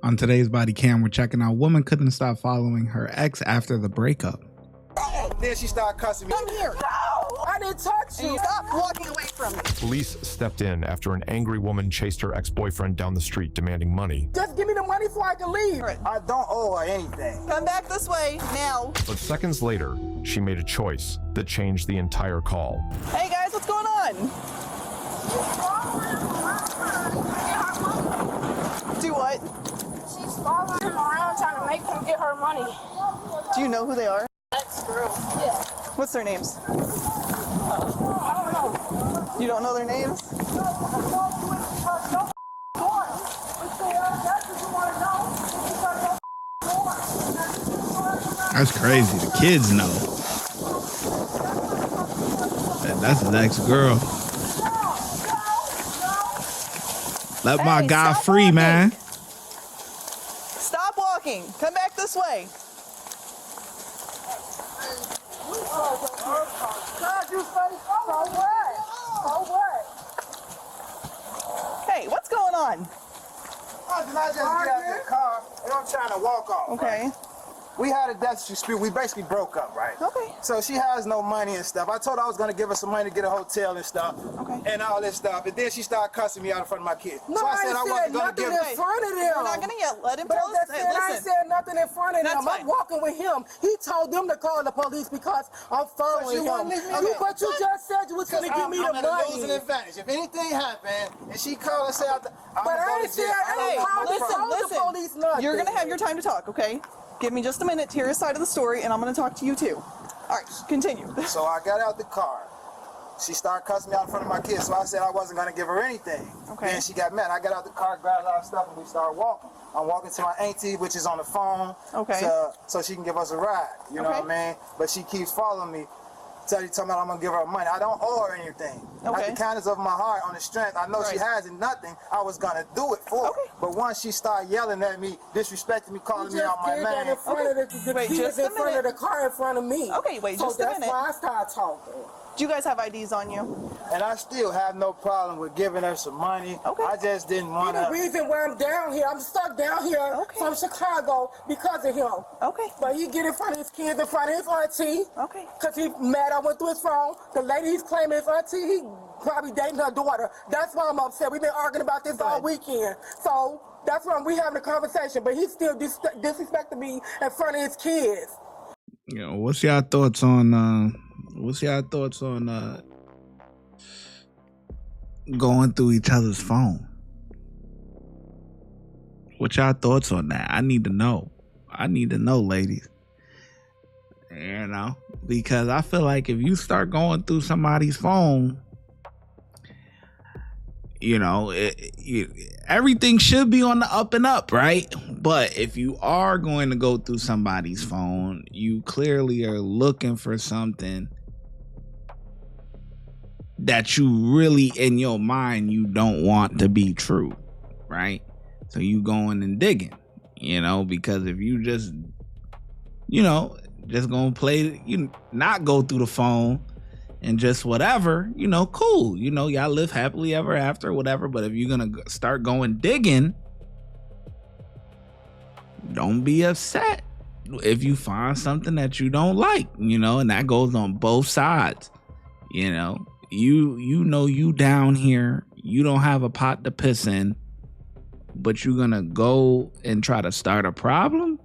On today's body cam, we're checking out woman couldn't stop following her ex after the breakup. Then she started cussing me. Come here. No, I didn't touch you. Stop walking away from me. Police stepped in after an angry woman chased her ex-boyfriend down the street demanding money. Just give me the money so I can leave. I don't owe her anything. Come back this way now. But seconds later, she made a choice that changed the entire call. Hey guys, what's going on? Do what? She's following him around trying to make him get her money. Do you know who they are? Ex-girl. Yeah. What's their names? I don't know. You don't know their names? That's crazy. The kids know. That's his ex-girl. Let my guy free, walking. man. Stop walking. Come back this way. Hey, what's going on? I just get out of the car and I'm trying to walk off. Okay. Right? We had a death dispute. We basically broke up, right? Okay. So she has no money and stuff. I told her I was going to give her some money to get a hotel and stuff. Okay. And all this stuff. And then she started cussing me out in front of my kids. No, so I said I wasn't going to give her. in front of them. We're not going to yet. Let him But tell us. Hey, I listen. ain't said nothing in front of That's them. fine. I'm walking with him. He told them to call the police because I'm following you him. wouldn't leave me alone. But you just said you was going to give me the I'm at a losing money. advantage. If anything happened and she called and said, I'm But going I to ain't go to said jail. I ain't called the police nothing. You're going to have your time to talk, okay? Give me just a minute to hear his side of the story, and I'm going to talk to you too. All right, continue. So I got out the car. She started cussing me out in front of my kids, so I said I wasn't going to give her anything. Okay. Then she got mad. I got out the car, grabbed a lot of stuff, and we started walking. I'm walking to my auntie, which is on the phone, Okay. so she can give us a ride. You know Okay. what I mean? But she keeps following me. Tell me I'm going to give her money. I don't owe her anything. Okay. At the kindness of my heart, on the strength, I know she Right. has nothing. I was going to do it for her. Okay. But once she started yelling at me, disrespecting me, calling me out my did that name. in front of the Wait, kids just a in front minute. of the car in front of me. Okay, wait, so just a minute. that's why I started talking. Do you guys have IDs on you? And I still have no problem with giving her some money. Okay. I just didn't want The to. reason why I'm down here, I'm stuck down here Okay. from Chicago because of him. Okay. But he get in front of his kids, in front of his auntie. Okay. Because he mad I went through his phone. The lady he's claiming his auntie, he probably dating her daughter. That's why I'm upset. We've been arguing about this all weekend. So that's why we having a conversation. But he's still disrespecting me in front of his kids. You know, what's y'all thoughts on going through each other's phone? What y'all thoughts on that? I need to know. Ladies. You know, because I feel like if you start going through somebody's phone, you know, everything should be on the up and up, right? But if you are going to go through somebody's phone, you clearly are looking for something that you really, in your mind, you don't want to be true, right? So you going and digging, you know, because if you just, you know, just gonna play, you not go through the phone and just whatever, you know, cool, you know, y'all live happily ever after, whatever. But if you're gonna start going digging, don't be upset if you find something that you don't like, you know, and that goes on both sides. You know, you know, you down here, you don't have a pot to piss in, but you're gonna go and try to start a problem.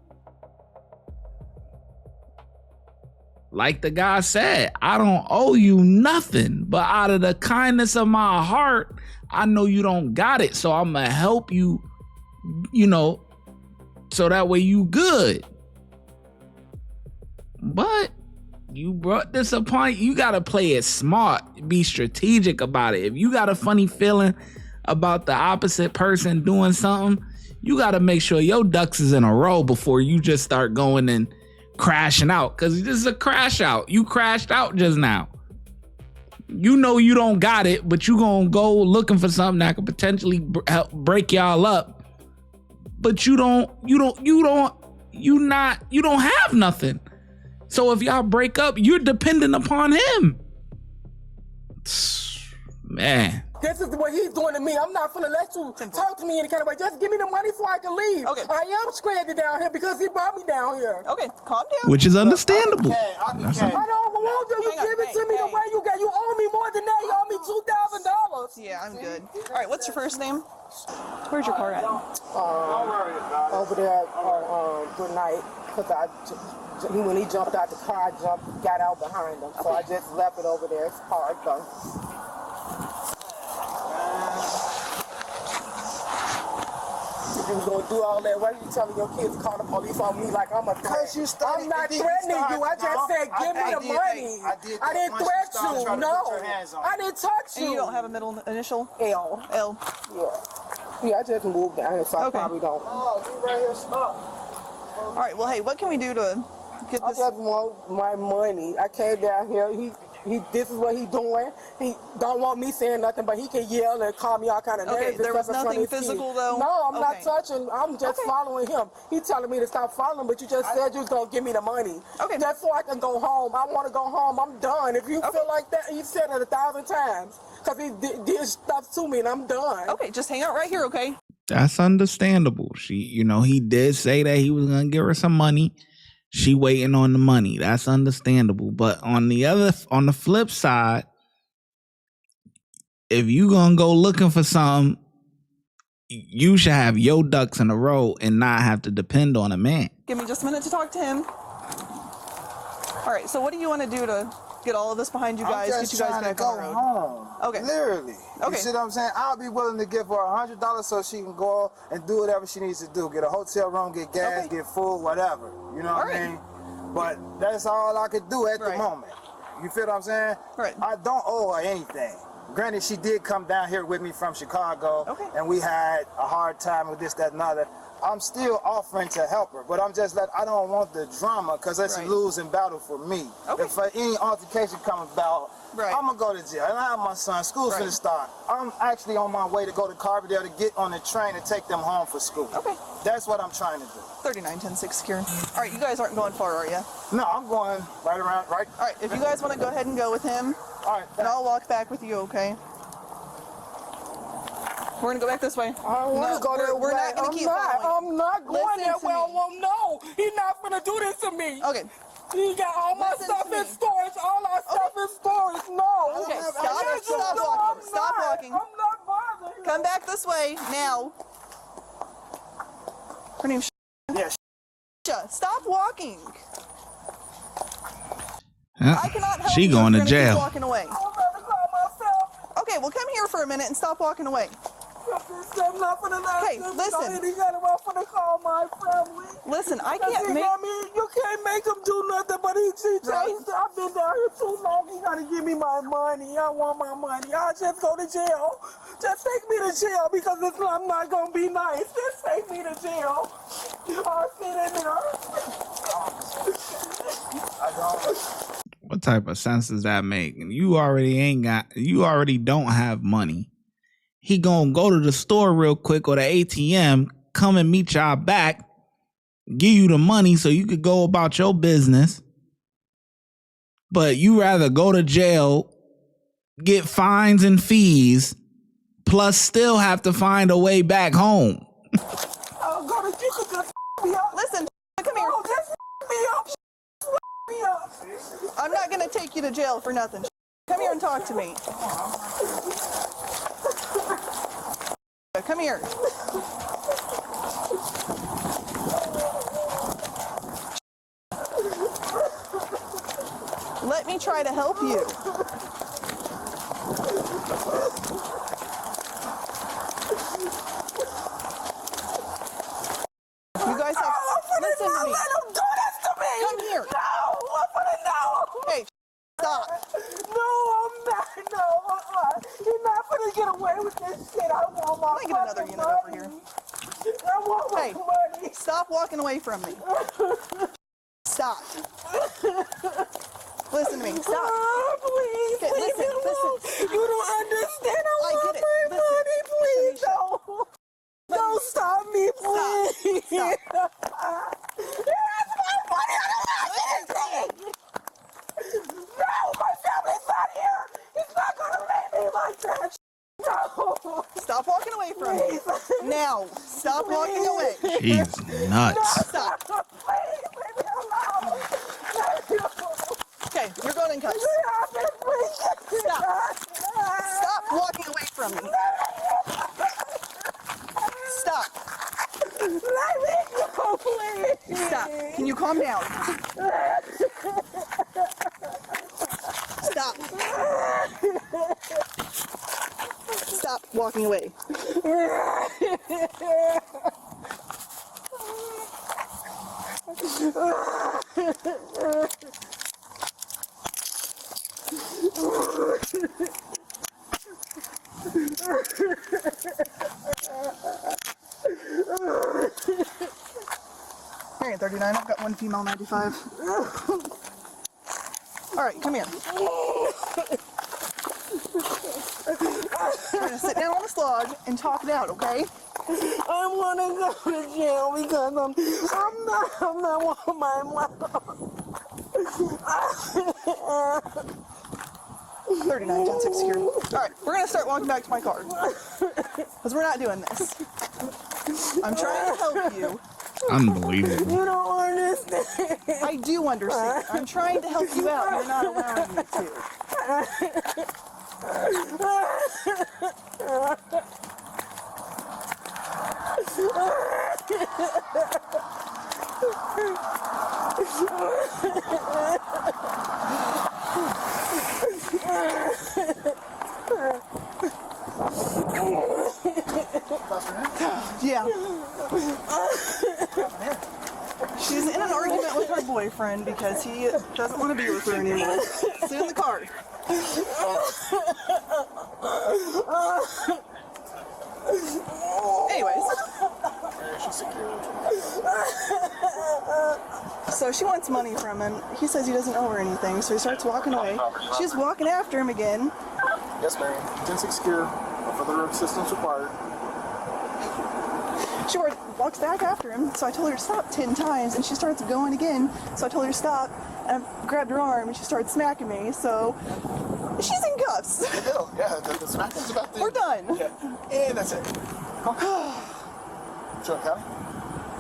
Like the guy said, I don't owe you nothing, but out of the kindness of my heart, I know you don't got it, so I'm gonna help you, you know, so that way you good. But you brought this upon you. Gotta play it smart, be strategic about it. If you got a funny feeling about the opposite person doing something, you gotta make sure your ducks is in a row before you just start going and crashing out, because this is a crash out. You crashed out just now. You know you don't got it, but you gonna go looking for something that could potentially help break y'all up. But you don't have nothing. So if y'all break up, you're dependent upon him. Man. This is what he's doing to me. I'm not gonna let you talk to me any kind of way. Just give me the money so I can leave. Okay. I am stranded down here because he brought me down here. Okay, calm down. Which is understandable. I don't want you to give it to me the way you got. You owe me more than that. You owe me $2,000. Yeah, I'm good. All right, what's your first name? Where's your car at? Over there, good night. Cause when he jumped out the car, I got out behind him. So I just left it over there. It's parked though. If you was gonna do all that, why are you telling your kids to call the police on me like I'm a threat? I'm not threatening you. I just said give me the money. I didn't threat you. No, I didn't touch you. And you don't have a middle initial? L. L. Yeah, I just moved down here, so I Okay. probably don't. Oh, you right here, stop. All right, well, hey, what can we do to get I this? just want my money. I came down here. This is what he doing. He don't want me saying nothing, but he can yell and call me all kind of names. Okay, there was in front of nothing his kids. physical, though? No, I'm not Okay. touching. I'm just following him. He telling me to stop following, but you just said you was gonna give me the money. Okay. Just so I can go home. I want to go home. I'm done. If you feel like that, he said it 1,000 times because he did stuff to me, and I'm done. Okay, just hang out right here, okay? That's understandable. He did say that he was gonna give her some money. She waiting on the money. That's understandable. But on the flip side, if you gonna go looking for something, you should have your ducks in a row and not have to depend on a man. Give me just a minute to talk to him. All right, so what do you want to do to get all of this behind you guys, I'm get just you guys trying to back go on the road? home. Okay. Literally. Okay. You see what I'm saying? I'll be willing to give her $100 so she can go and do whatever she needs to do. Get a hotel room, get gas, Okay. get food, whatever. You know what All I right. mean? But that's all I could do at the Right. moment. You feel what I'm saying? Right. I don't owe her anything. Granted, she did come down here with me from Chicago, Okay. and we had a hard time with this, that, and other. I'm still offering to help her, but I'm just like, I don't want the drama because it's Right. a losing battle for me. Okay. If any altercation comes about, Right. I'm gonna go to jail. And I have my son, school's Right. finna start. I'm actually on my way to go to Carbondale to get on the train and take them home for school. Okay. That's what I'm trying to do. 3910 Kieran. All right, you guys aren't going far, are you? No, I'm going right around, right? All right, if you guys want to go ahead and go with him, All right. and I'll walk back with you, okay? We're gonna go back this way. I don't want to go there. We're not gonna keep following. I'm not going Listen there. to Well, me. well, no, he's not gonna do this to me. Okay. He got all my Listen stuff to in me. storage. All our stuff in storage. No. Okay, have- stop I it. just- Stop No, walking. I'm Stop not. walking. I'm not bothering. Come back this way now. Her name's Yeah, Sha. Stop walking. Huh? I cannot help She you if going to you're gonna keep jail. walking away. I'm gonna call myself. Okay, well come here for a minute and stop walking away. I'm not gonna let Hey, this listen. go. He got him off for the call my family. Listen, I Cause can't he make. got me, you can't make him do nothing, but he Right. I've been down here too long. He gotta give me my money. I want my money. I'll just go to jail. Just take me to jail because I'm not gonna be nice. Just take me to jail. I'll sit in there. What type of sense does that make? You already don't have money. He gonna go to the store real quick or the ATM, come and meet y'all back, give you the money so you could go about your business. But you rather go to jail, get fines and fees, plus still have to find a way back home. I'll go to you could just me up. Listen, come here. Oh, just me up. Me up. I'm not gonna take you to jail for nothing. Come here and talk to me. Come here. Let me try to help you. You guys have. Listen to me. Let him do this to me. Come here. No, I'm gonna know. Hey, stop. No, I'm not. No, You're not gonna get away with this shit. I want my Let me get another fucking unit over money. here. I want my Hey. money. Stop walking away from me. Stop. Listen to me. Stop. Oh, please, Okay, leave me listen, alone. listen. You don't understand. I I want get it. my Listen. money, please. Tanisha. Don't stop me, please. Stop. That's my money. I don't have anything. No, my family's not here. He's not gonna leave me like that. No. He's nuts. Stop. Okay, you're going in cuffs. Stop. Stop walking away from me. Stop. Stop. Can you calm down? Stop. Stop walking away. Here, 39. I've got one female 95. All right, come here. We're gonna sit down on this log and talk it out, okay? I want to go to jail because I'm not one my mom. 39, 10, 6 here. All right, we're gonna start walking back to my car because we're not doing this. I'm trying to help you. Unbelievable. You don't understand. I do understand. I'm trying to help you out. You're not allowing me to. Yeah. She's in an argument with her boyfriend because he doesn't want to be with her anymore. Sit in the car. Anyways. So she wants money from him. He says he doesn't owe her anything, so he starts walking away. She's walking after him again. Yes, ma'am. 10-6 secure. Further assistance required. She walks back after him, so I told her to stop 10 times, and she starts going again. So I told her to stop, and I grabbed her arm, and she started smacking me, so she's in cuffs. Yeah, the smacking's about the... We're done. Yeah. And that's it. Sure, County?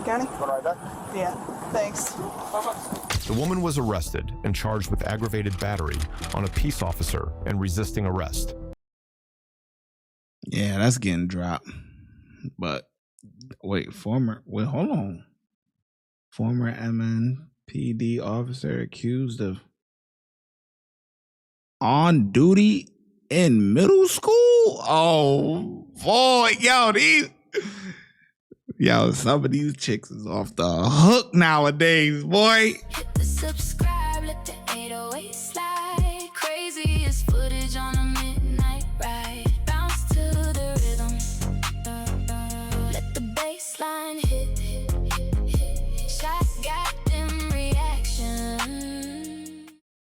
County? Going right back? Yeah, thanks. The woman was arrested and charged with aggravated battery on a peace officer and resisting arrest. Yeah, that's getting dropped. But wait, hold on. Former MNPD officer accused of on duty in middle school? Oh boy, some of these chicks is off the hook nowadays, boy. Hit the subscribe, let the 808 slide. Crazy as footage on